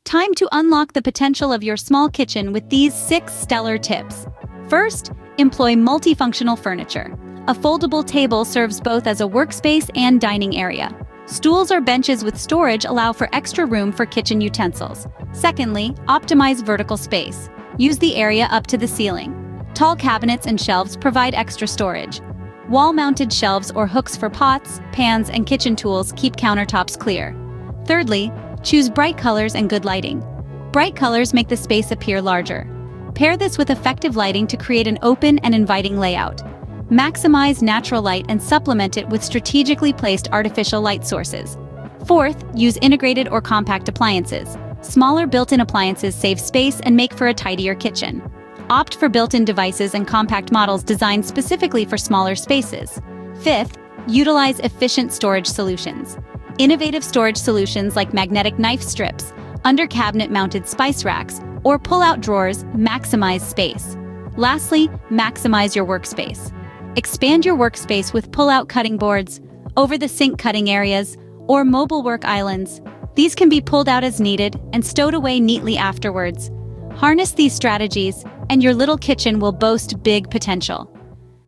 Time to unlock the potential of your small kitchen with these 6 stellar tips. First, employ multifunctional furniture. A foldable table serves both as a workspace and dining area. Stools or benches with storage allow for extra room for kitchen utensils. Secondly, optimize vertical space. Use the area up to the ceiling. Tall cabinets and shelves provide extra storage. Wall-mounted shelves or hooks for pots, pans, and kitchen tools keep countertops clear. Thirdly, choose bright colors and good lighting. Bright colors make the space appear larger. Pair this with effective lighting to create an open and inviting layout. Maximize natural light and supplement it with strategically placed artificial light sources. Fourth, use integrated or compact appliances. Smaller built-in appliances save space and make for a tidier kitchen. Opt for built-in devices and compact models designed specifically for smaller spaces. Fifth, utilize efficient storage solutions. Innovative storage solutions like magnetic knife strips, under-cabinet-mounted spice racks, or pull-out drawers maximize space. Lastly, maximize your workspace. Expand your workspace with pull-out cutting boards, over-the-sink cutting areas, or mobile work islands. These can be pulled out as needed and stowed away neatly afterwards. Harness these strategies, and your little kitchen will boast big potential.